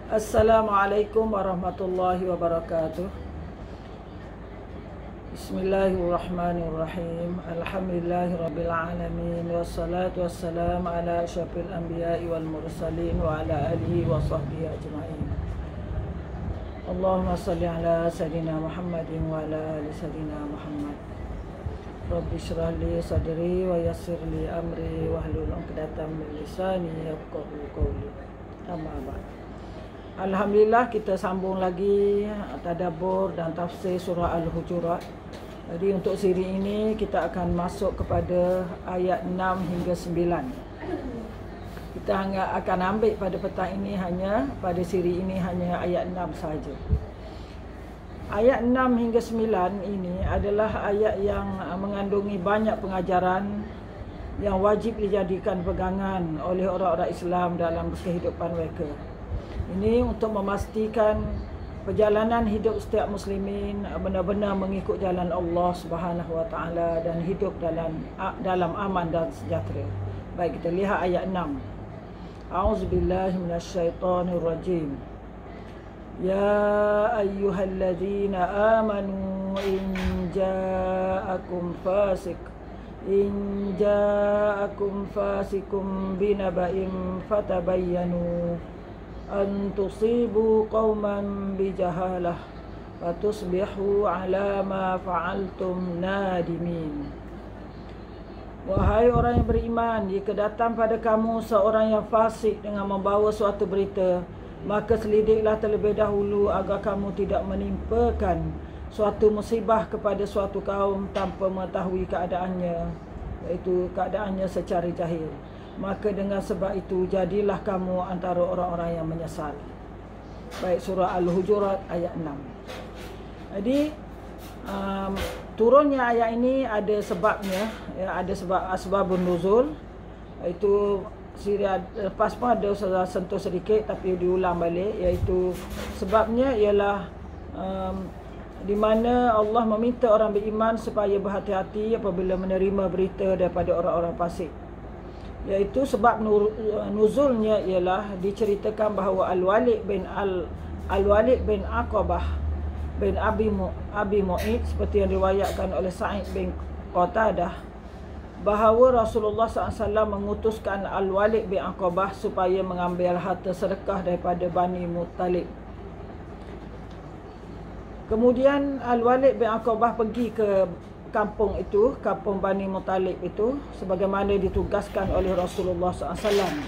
Assalamualaikum warahmatullahi wabarakatuh. Bismillahirrahmanirrahim. Alhamdulillahirabbil alamin wassalatu wassalamu ala asyrafil anbiya'i wal mursalin wa ala alihi wa sahbihi ajma'in. Allahumma shalli ala sayidina Muhammadin wa ala ali sayidina Muhammad. Rabbi shrah li sadri wa yassir li amri wahlul 'uqdatam min lisani yafqahu qawli. Amma ba'd. Alhamdulillah, kita sambung lagi tadabbur dan tafsir surah Al-Hujurat. Jadi untuk siri ini kita akan masuk kepada ayat 6 hingga 9. Kita akan ambil pada petang ini pada siri ini hanya ayat 6 saja. Ayat 6 hingga 9 ini adalah ayat yang mengandungi banyak pengajaran yang wajib dijadikan pegangan oleh orang-orang Islam dalam kehidupan mereka. Ini untuk memastikan perjalanan hidup setiap muslimin benar-benar mengikut jalan Allah Subhanahu wa taala dan hidup dalam aman dan sejahtera. Baik, kita lihat ayat 6. A'udzubillahi minasyaitonirrajim. Ya ayyuhalladzina amanu in ja'akum fasikum binaba'in fatabayyanu an tusibu qauman bijahalah fatusbihu ala ma fa'altum nadimin. Wahai orang yang beriman, jika datang pada kamu seorang yang fasik dengan membawa suatu berita, maka selidiklah terlebih dahulu agar kamu tidak menimpakan suatu musibah kepada suatu kaum tanpa mengetahui keadaannya, iaitu keadaannya secara jahil. Maka dengan sebab itu jadilah kamu antara orang-orang yang menyesal. Baik, surah Al-Hujurat ayat 6. Jadi turunnya ayat ini ada sebabnya, ya, ada asbabun nuzul. Itu lepas pun ada saya sentuh sedikit tapi diulang balik, iaitu sebabnya ialah di mana Allah meminta orang beriman supaya berhati-hati apabila menerima berita daripada orang-orang fasik. Iaitu sebab nuzulnya ialah diceritakan bahawa Al-Walid bin Aqabah bin Abi Mu'id, seperti yang diriwayatkan oleh Sa'id bin Qatadah, bahawa Rasulullah SAW mengutuskan Al-Walid bin Aqabah supaya mengambil harta sedekah daripada Bani Muttalib. Kemudian Al-Walid bin Aqabah pergi ke kampung Bani Muttalib itu, sebagaimana ditugaskan oleh Rasulullah SAW.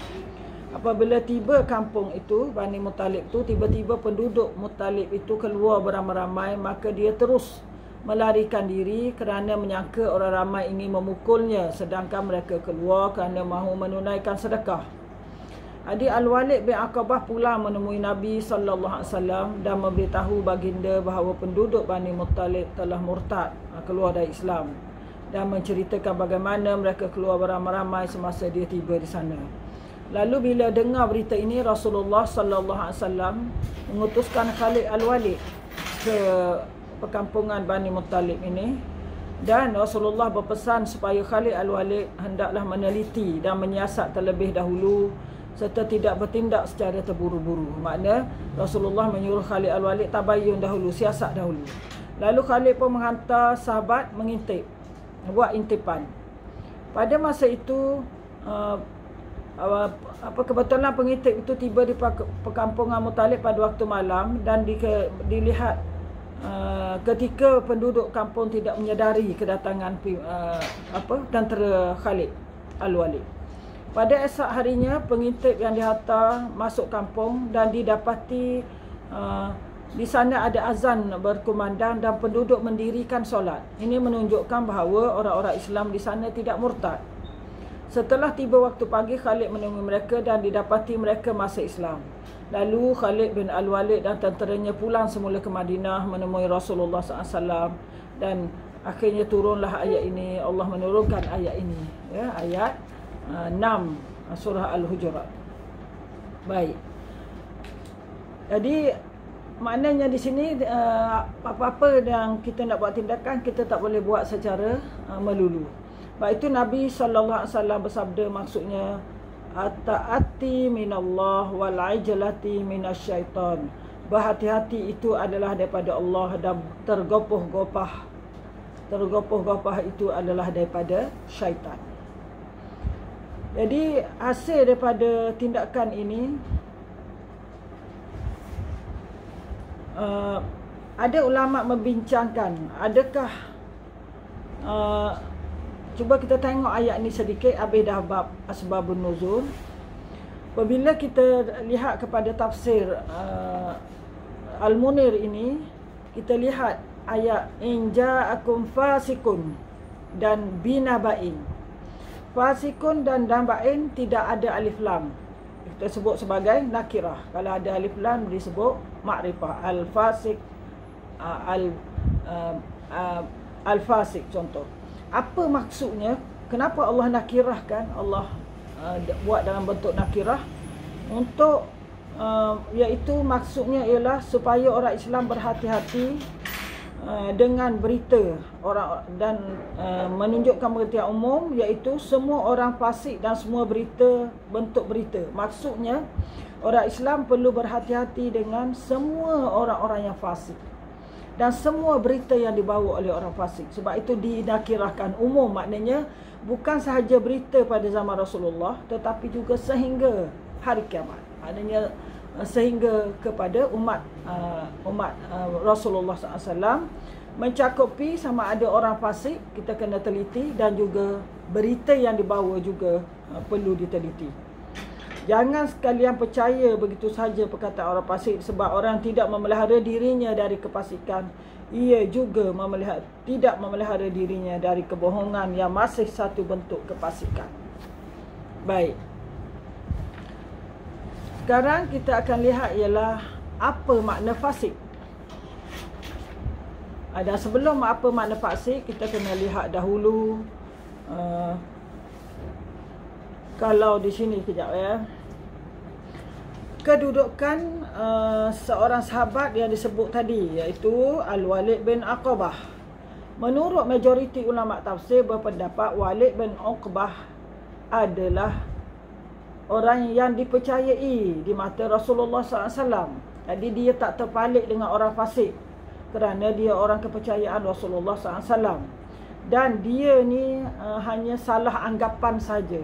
Apabila tiba kampung itu, Bani Muttalib itu, tiba-tiba penduduk Muttalib itu keluar beramai-ramai, maka dia terus melarikan diri kerana menyangka orang ramai ingin memukulnya, sedangkan mereka keluar kerana mahu menunaikan sedekah. Jadi Al-Walid bin Aqabah pulang menemui Nabi SAW dan memberitahu baginda bahawa penduduk Bani Muttalib telah murtad, keluar dari Islam, dan menceritakan bagaimana mereka keluar beramai-ramai semasa dia tiba di sana. Lalu bila dengar berita ini, Rasulullah SAW mengutuskan Khalid Al-Walid ke perkampungan Bani Muttalib ini, dan Rasulullah berpesan supaya Khalid Al-Walid hendaklah meneliti dan menyiasat terlebih dahulu serta tidak bertindak secara terburu-buru. Makna Rasulullah menyuruh Khalid Al-Walid tabayyun dahulu, siasat dahulu. Lalu Khalid pun menghantar sahabat mengintip, buat intipan. Pada masa itu kebetulan pengintip itu tiba di perkampungan Muttalib pada waktu malam, dan dilihat ketika penduduk kampung tidak menyedari kedatangan tentera Khalid Al-Walid. Pada esok harinya, pengintip yang dihantar masuk kampung dan didapati di sana ada azan berkumandang dan penduduk mendirikan solat. Ini menunjukkan bahawa orang-orang Islam di sana tidak murtad. Setelah tiba waktu pagi, Khalid menemui mereka dan didapati mereka masuk Islam. Lalu Khalid bin Al-Walid dan tenteranya pulang semula ke Madinah menemui Rasulullah SAW, dan akhirnya turunlah ayat ini. Allah menurunkan ayat ini, ya, ayat 6 surah Al-Hujurat. Baik. Jadi maknanya di sini apa-apa yang kita nak buat tindakan, kita tak boleh buat secara melulu. Baik, itu Nabi SAW bersabda, maksudnya at-ta'ati minallah wal ajlati minasyaitan. Berhati-hati itu adalah daripada Allah dan tergopoh-gopoh itu adalah daripada syaitan. Jadi hasil daripada tindakan ini, ada ulama membincangkan adakah cuba kita tengok ayat ni sedikit habis dah bab asbabun nuzul. Apabila kita lihat kepada tafsir Al-Munir ini, kita lihat ayat in ja'akum fasikun dan binaba'in. Fasikun dan naba'in tidak ada alif lam, kita sebut sebagai nakirah. Kalau ada alif lam disebut makrifah. Al-fasik, al-fasik contoh. Apa maksudnya? Kenapa Allah nakirahkan? Allah buat dalam bentuk nakirah untuk iaitu maksudnya ialah supaya orang Islam berhati-hati dengan berita orang dan menunjukkan berita yang umum, iaitu semua orang fasik dan semua berita bentuk berita. Maksudnya orang Islam perlu berhati-hati dengan semua orang-orang yang fasik dan semua berita yang dibawa oleh orang fasik. Sebab itu dinakirahkan umum, maknanya bukan sahaja berita pada zaman Rasulullah tetapi juga sehingga hari kiamat. Maknanya sehingga kepada umat Rasulullah SAW, mencakupi sama ada orang fasik kita kena teliti, dan juga berita yang dibawa juga perlu diteliti. Jangan sekalian percaya begitu saja perkataan orang fasik, sebab orang tidak memelihara dirinya dari kefasikan, ia juga tidak memelihara dirinya dari kebohongan yang masih satu bentuk kefasikan. Baik. Sekarang kita akan lihat ialah apa makna fasik. Dan sebelum apa makna fasik, kita kena lihat dahulu kalau di sini kejap ya. Kedudukan seorang sahabat yang disebut tadi, iaitu Al-Walid bin Aqbah. Menurut majoriti ulama tafsir berpendapat Walid bin Aqbah adalah orang yang dipercayai di mata Rasulullah SAW. Jadi dia tak terpalit dengan orang fasik kerana dia orang kepercayaan Rasulullah SAW. Dan dia ni hanya salah anggapan saja.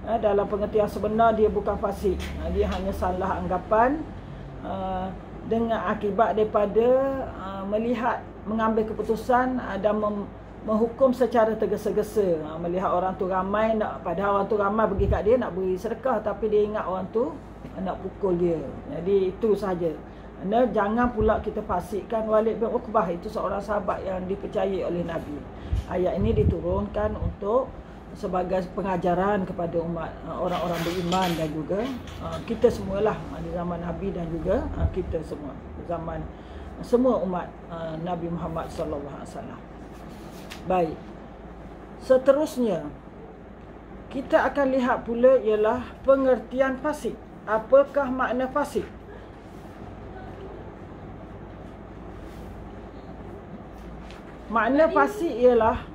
Dalam pengertian sebenar dia bukan fasik. Dia hanya salah anggapan dengan akibat daripada mengambil keputusan dan menghukum secara tergesa-gesa. Melihat orang tu ramai, padahal orang tu ramai pergi kat dia nak beri sedekah, tapi dia ingat orang tu nak pukul dia. Jadi itu sahaja. Jangan pula kita fasikkan Walid bin Uqbah, itu seorang sahabat yang dipercayai oleh Nabi. Ayat ini diturunkan untuk sebagai pengajaran kepada umat orang-orang beriman dan juga kita semualah di zaman Nabi, dan juga kita semua zaman semua umat Nabi Muhammad sallallahu alaihi wasallam. Baik. Seterusnya kita akan lihat pula ialah pengertian fasik. Apakah makna fasik? Makna fasik ialah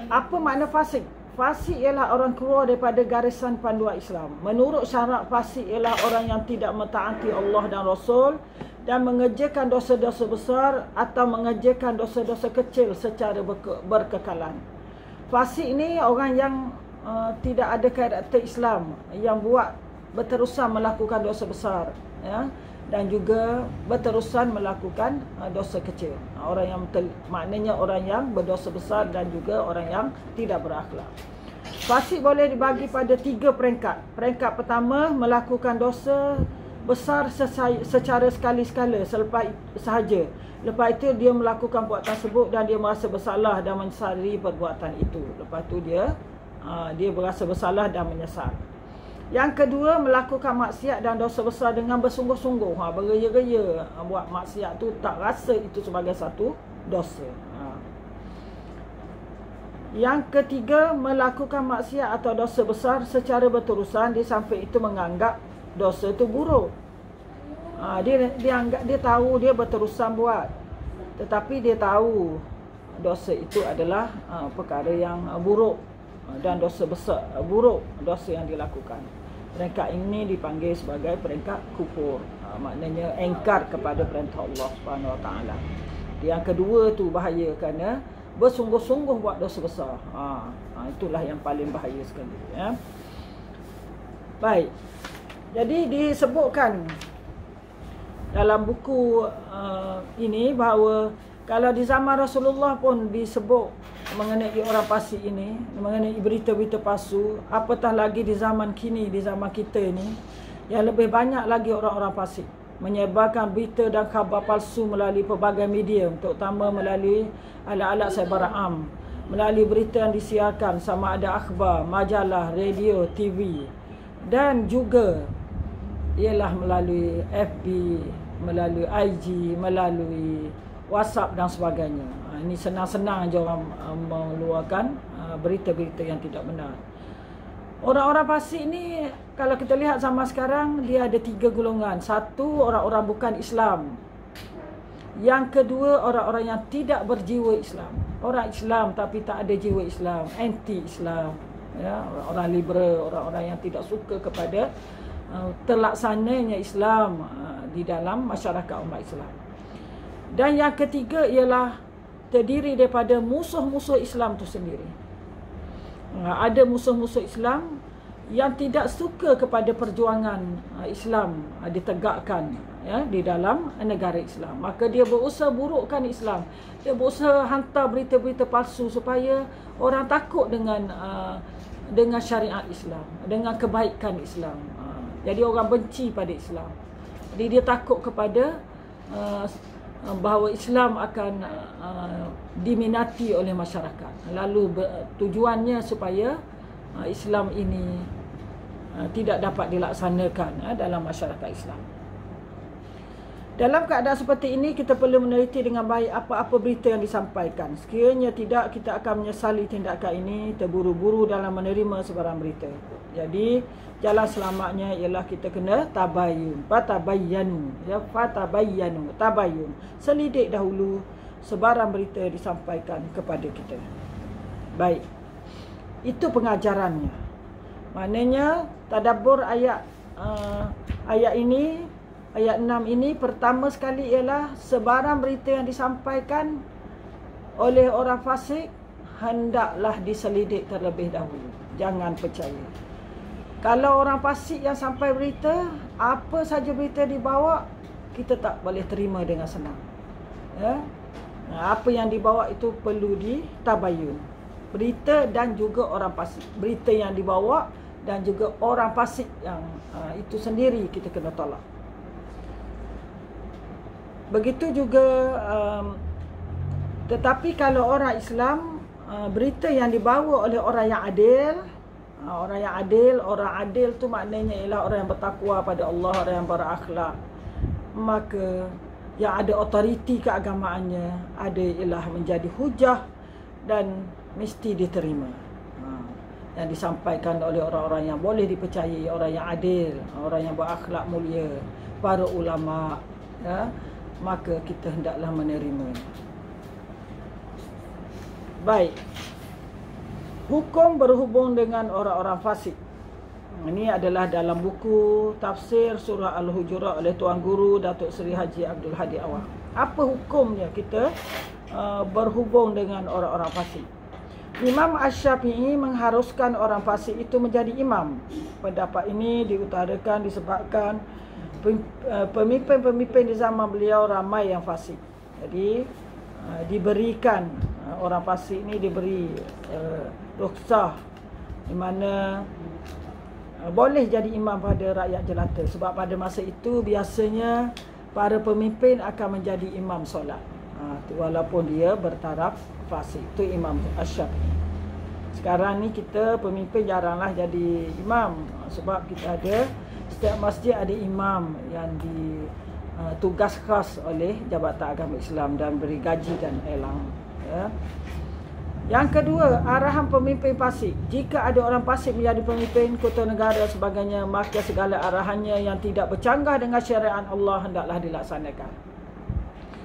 apa makna fasik? Fasik ialah orang keluar daripada garisan panduan Islam. Menurut syarat, fasik ialah orang yang tidak mentaati Allah dan Rasul dan mengerjakan dosa-dosa besar atau mengerjakan dosa-dosa kecil secara berkekalan. Fasik ni orang yang tidak ada karakter Islam, yang berterusan melakukan dosa besar, ya, dan juga berterusan melakukan dosa kecil. Orang yang maknanya orang yang berdosa besar dan juga orang yang tidak berakhlak. Fasik boleh dibagi pada 3 peringkat. Peringkat pertama, melakukan dosa besar secara sekali-sekala sahaja. Lepas itu dia melakukan perbuatan tersebut dan dia merasa bersalah dan menyesali perbuatan itu. Lepas itu dia berasa bersalah dan menyesal. Yang kedua, melakukan maksiat dan dosa besar dengan bersungguh-sungguh. Beraya-raya buat maksiat tu, tak rasa itu sebagai satu dosa. Yang ketiga, melakukan maksiat atau dosa besar secara berterusan, di samping itu menganggap dosa itu buruk. Dia tahu dia berterusan buat, tetapi dia tahu dosa itu adalah perkara yang buruk. dan dosa besar, buruk dosa yang dilakukan. Peringkat ini dipanggil sebagai peringkat kufur. Maknanya engkar kepada perintah Allah Subhanahu Wa Taala. Yang kedua tu bahaya kerana bersungguh-sungguh buat dosa besar. Itulah yang paling bahaya sekali, ya. Baik. Jadi disebutkan dalam buku ini bahawa kalau di zaman Rasulullah pun disebut mengenai orang fasik ini, mengenai berita-berita palsu, apatah lagi di zaman kini, di zaman kita ini, yang lebih banyak lagi orang-orang fasik menyebarkan berita dan khabar palsu melalui pelbagai media, terutama melalui alat-alat cyber am, melalui berita yang disiarkan sama ada akhbar, majalah, radio, TV, dan juga ialah melalui FB, melalui IG, melalui WhatsApp dan sebagainya. Ini senang-senang je orang mengeluarkan berita-berita yang tidak benar. Orang-orang fasik ni kalau kita lihat zaman sekarang, dia ada 3 golongan. Satu, orang-orang bukan Islam. Yang kedua, orang-orang yang tidak berjiwa Islam. Orang Islam tapi tak ada jiwa Islam, anti-Islam, ya, orang liberal, orang-orang yang tidak suka kepada terlaksananya Islam di dalam masyarakat umat Islam. Dan yang ketiga ialah terdiri daripada musuh-musuh Islam itu sendiri. Ada musuh-musuh Islam yang tidak suka kepada perjuangan Islam ditegakkan, ya, di dalam negara Islam. Maka dia berusaha burukkan Islam. Dia berusaha hantar berita-berita palsu supaya orang takut dengan syariat Islam, dengan kebaikan Islam. Jadi orang benci pada Islam. Jadi dia takut kepada bahawa Islam akan diminati oleh masyarakat. Lalu tujuannya supaya Islam ini tidak dapat dilaksanakan dalam masyarakat Islam. Dalam keadaan seperti ini, kita perlu meneliti dengan baik apa-apa berita yang disampaikan. Sekiranya tidak, kita akan menyesali tindakan ini, terburu-buru dalam menerima sebarang berita. Jadi jalan selamatnya ialah kita kena tabayun, fatabayyanu, ya, fatabayyanu, tabayun. Selidik dahulu sebarang berita disampaikan kepada kita. Baik. Itu pengajarannya. Maknanya tadabbur ayat ini, ayat 6 ini, pertama sekali ialah sebarang berita yang disampaikan oleh orang fasik hendaklah diselidik terlebih dahulu. Jangan percaya. Kalau orang fasik yang sampai berita, apa saja berita dibawa, kita tak boleh terima dengan senang. Ya? Apa yang dibawa itu perlu ditabayun. Berita dan juga orang fasik. Berita yang dibawa dan juga orang fasik yang itu sendiri kita kena tolak. Begitu juga tetapi kalau orang Islam, berita yang dibawa oleh orang yang adil, orang adil tu maknanya ialah orang yang bertakwa pada Allah, orang yang berakhlak, maka yang ada otoriti keagamaannya ada ialah menjadi hujah dan mesti diterima. Yang disampaikan oleh orang-orang yang boleh dipercayai, orang yang adil, orang yang berakhlak mulia, para ulama, ya, maka kita hendaklah menerima. Baik. Hukum berhubung dengan orang-orang fasik. Ini adalah dalam buku tafsir surah Al-Hujurat oleh Tuan Guru Datuk Seri Haji Abdul Hadi Awang. Apa hukumnya kita berhubung dengan orang-orang fasik? Imam Asy-Syafi'i mengharuskan orang fasik itu menjadi imam. Pendapat ini diutarakan disebabkan pemimpin-pemimpin di zaman beliau ramai yang fasik. Jadi diberikan orang fasik ini diberi rukhsah di mana boleh jadi imam pada rakyat jelata, sebab pada masa itu biasanya para pemimpin akan menjadi imam solat, walaupun dia bertaraf fasik. Itu Imam Asy-Syafi'i. Sekarang ni kita pemimpin jaranglah jadi imam, sebab kita ada setiap masjid ada imam yang tugas khas oleh Jabatan Agama Islam dan beri gaji dan elang, ya. Yang kedua, arahan pemimpin fasik. Jika ada orang fasik menjadi pemimpin kota negara sebagainya, maka segala arahannya yang tidak bercanggah dengan syariat Allah hendaklah dilaksanakan.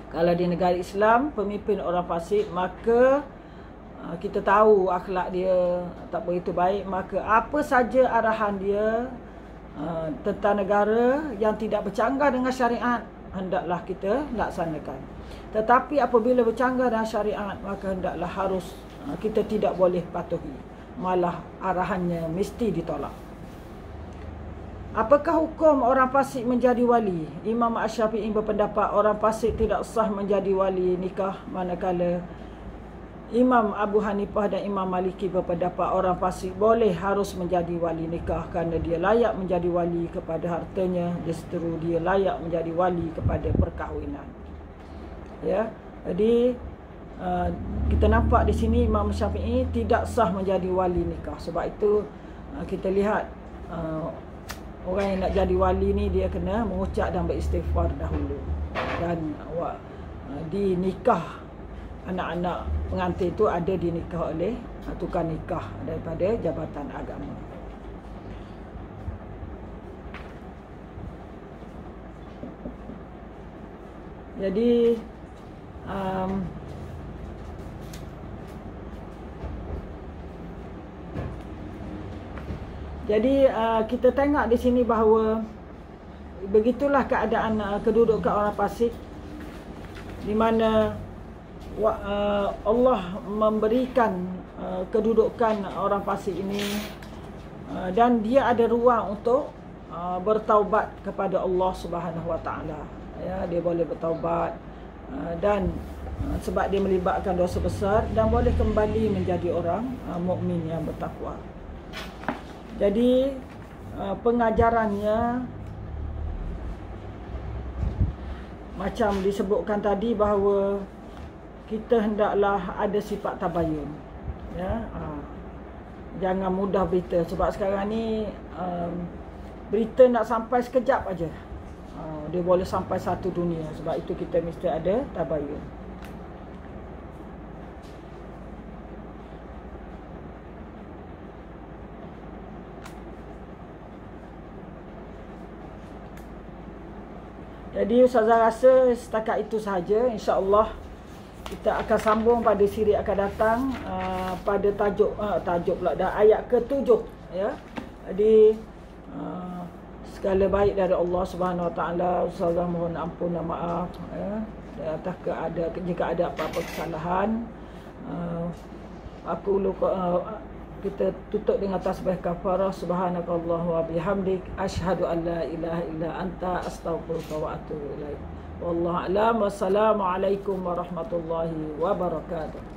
Kalau di negara Islam pemimpin orang fasik, maka kita tahu akhlak dia tak begitu baik, maka apa saja arahan dia tentang negara yang tidak bercanggah dengan syariat, hendaklah kita laksanakan. Tetapi apabila bercanggah dengan syariat, maka hendaklah harus kita tidak boleh patuhi, malah arahannya mesti ditolak. Apakah hukum orang fasik menjadi wali? Imam Asy-Syafi'i berpendapat orang fasik tidak sah menjadi wali nikah, manakala Imam Abu Hanifah dan Imam Maliki berpendapat orang fasik boleh harus menjadi wali nikah kerana dia layak menjadi wali kepada hartanya, justru dia layak menjadi wali kepada perkahwinan. Ya, jadi kita nampak di sini Imam Syafi'i tidak sah menjadi wali nikah. Sebab itu kita lihat orang yang nak jadi wali ni dia kena mengucap dan beristighfar dahulu, dan di nikah anak-anak pengantin itu ada dinikah oleh tukang nikah daripada Jabatan Agama. Jadi kita tengok di sini bahawa begitulah keadaan kedudukan orang fasik, di mana Allah memberikan kedudukan orang fasik ini, dan dia ada ruang untuk bertaubat kepada Allah Subhanahu Wa Taala. Ya, dia boleh bertaubat dan sebab dia melibatkan dosa besar, dan boleh kembali menjadi orang mukmin yang bertakwa. Jadi pengajarannya macam disebutkan tadi bahawa kita hendaklah ada sifat tabayun. Ya, jangan mudah berita, sebab sekarang ni berita nak sampai sekejap aja, dia boleh sampai satu dunia. Sebab itu kita mesti ada tabayun. Jadi Ustazah rasa setakat itu sahaja. InsyaAllah kita akan sambung pada siri akan datang pada tajuk pula dah ayat ke-7, ya. Jadi segala baik dari Allah Subhanahu Wa Taala. Ustazah mohon ampun dan maaf, ya, atas jika ada apa-apa kesalahan. Kita tutup dengan tasbih kafarah. Subhanakallah wa bihamdik, asyhadu an la ilaha illa anta, astaghfiruka wa atubu ilaik. Wallahu a'lam. Wassalamualaikum warahmatullahi wabarakatuh.